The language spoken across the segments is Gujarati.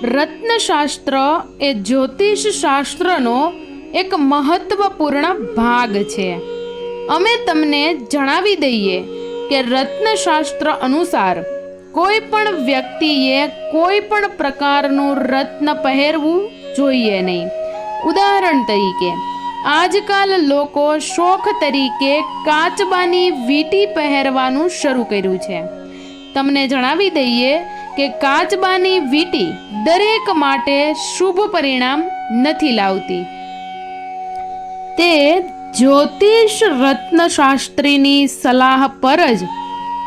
રત્નશાસ્ત્ર એ જ્યોતિષ શાસ્ત્રનો એક મહત્વપૂર્ણ ભાગ છે. અમે તમને જણાવી દઈએ કે રત્નશાસ્ત્ર અનુસાર કોઈ પણ વ્યક્તિએ કોઈ પણ પ્રકારનું રત્ન પહેરવું જોઈએ નહીં. ઉદાહરણ તરીકે આજકાલ લોકો શોખ તરીકે કાચબાની વીંટી પહેરવાનું શરૂ કર્યું છે. તમને જણાવી દઈએ કે કાચબાની વીંટી દરેક માટે શુભ પરિણામ નથી લાવતી. તે જ્યોતિષ રત્નશાસ્ત્રીની સલાહ પર જ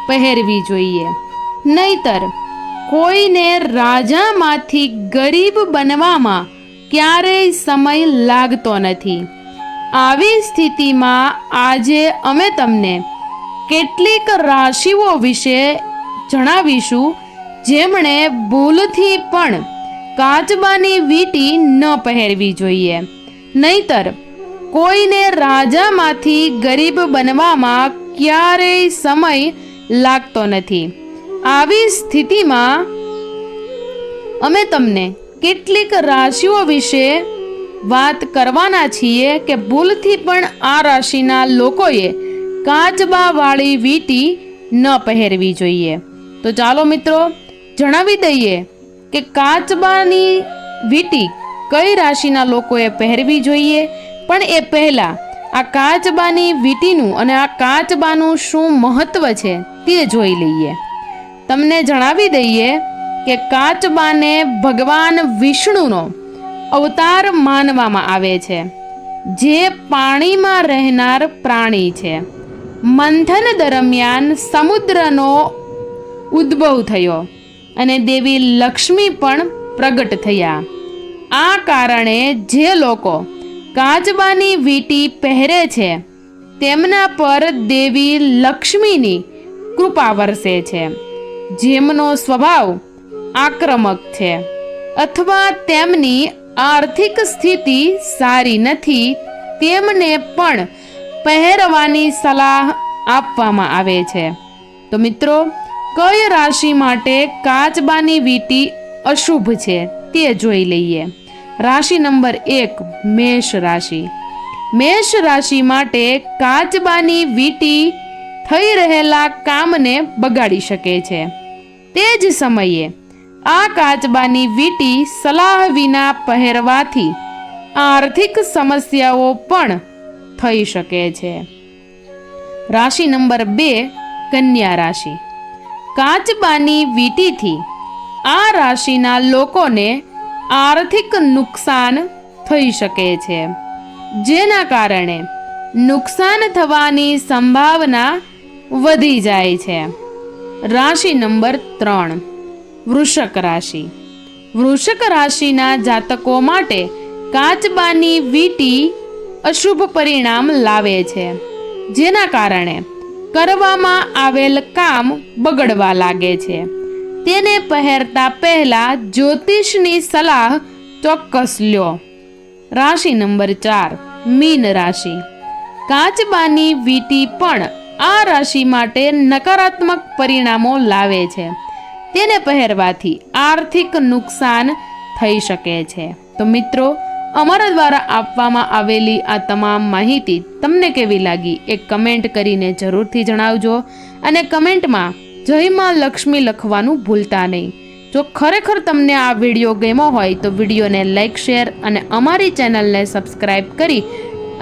પહેરવી જોઈએ. નહીતર કોઈને રાજામાંથી ગરીબ બનવામાં ક્યારેય સમય લાગતો નથી. આવી સ્થિતિમાં આજે અમે તમને કેટલીક રાશિઓ વિશે જણાવીશું જેમણે ભૂલથી પણ કાચબાની વીંટી ન પહેરવી જોઈએ. નહીતર કોઈને રાજામાંથી ગરીબ બનવામાં ક્યારેય સમય લાગતો નથી. આવી સ્થિતિમાં અમે તમને કેટલીક રાશિઓ વિશે વાત કરવાના છીએ કે ભૂલથી પણ આ રાશિના લોકોએ કાચબાવાળી વીંટી ન પહેરવી જોઈએ. તો ચાલો મિત્રો જણાવી દઈએ કે કાચબાની વીંટી કઈ રાશિના લોકોએ પહેરવી જોઈએ. પણ એ પહેલાં આ કાચબાની વીંટીનું અને આ કાચબાનું શું મહત્ત્વ છે તે જોઈ લઈએ. તમને જણાવી દઈએ કે કાચબાને ભગવાન વિષ્ણુનો અવતાર માનવામાં આવે છે, જે પાણીમાં રહેનાર પ્રાણી છે. મંથન દરમિયાન સમુદ્રનો ઉદ્ભવ થયો અને દેવી લક્ષ્મી પણ પ્રગટ થયા. આ કારણે જે લોકો કાચબાની વીંટી પહેરે છે તેમના પર દેવી લક્ષ્મીની કૃપા વરસે છે. જેમનો સ્વભાવ આક્રમક છે અથવા તેમની આર્થિક સ્થિતિ સારી નથી તેમને પણ પહેરવાની સલાહ આપવામાં આવે છે. તો મિત્રો કઈ રાશિ માટે કાચબાની વીંટી અશુભ છે તે જોઈ લઈએ. રાશિ નંબર 1 મેષ રાશિ. મેષ રાશિ માટે કાચબાની વીંટી થઈ રહેલા કામને બગાડી શકે છે. તે જ સમયે આ કાચબાની વીંટી સલાહ વિના પહેરવાથી આર્થિક સમસ્યાઓ પણ થઈ શકે છે. રાશિ નંબર 2 કન્યા રાશિ. કાચબાની વીંટીથી આ રાશિના લોકોને આર્થિક નુકસાન થઈ શકે છે, જેના કારણે નુકસાન થવાની સંભાવના વધી જાય છે. રાશિ નંબર 3 વૃષક રાશિ. વૃષક રાશિના જાતકો માટે કાચબાની વીંટી અશુભ પરિણામ લાવે છે, જેના કારણે કરવામાં આવેલ કામ બગડવા લાગે છે. તેને પહેરતા પહેલા જ્યોતિષની સલાહ ચોક્કસ લ્યો. રાશિ નંબર 4 મીન રાશિ. કાચબાની વીંટી પણ આ રાશિ માટે નકારાત્મક પરિણામો લાવે છે. તેને પહેરવાથી આર્થિક નુકસાન થઈ શકે છે. તો મિત્રો અમારા દ્વારા આપવામાં આવેલી આ તમામ માહિતી તમને કેવી લાગી એ કમેન્ટ કરીને જરૂરથી જણાવજો. અને કમેન્ટમાં જય માં લક્ષ્મી લખવાનું ભૂલતા નહીં. જો ખરેખર તમને આ વિડીયો ગમ્યો હોય તો વિડીયોને લાઈક, શેર અને અમારી ચેનલને સબસ્ક્રાઈબ કરી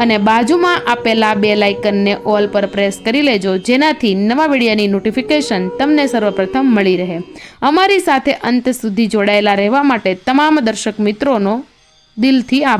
અને બાજુમાં આપેલા બેલ આઇકનને ઓલ પર પ્રેસ કરી લેજો, જેનાથી નવા વિડીયોની નોટિફિકેશન તમને સર્વપ્રથમ મળી રહે. અમારી સાથે અંત સુધી જોડાયેલા રહેવા માટે તમામ દર્શક મિત્રોનો દિલથી આભાર.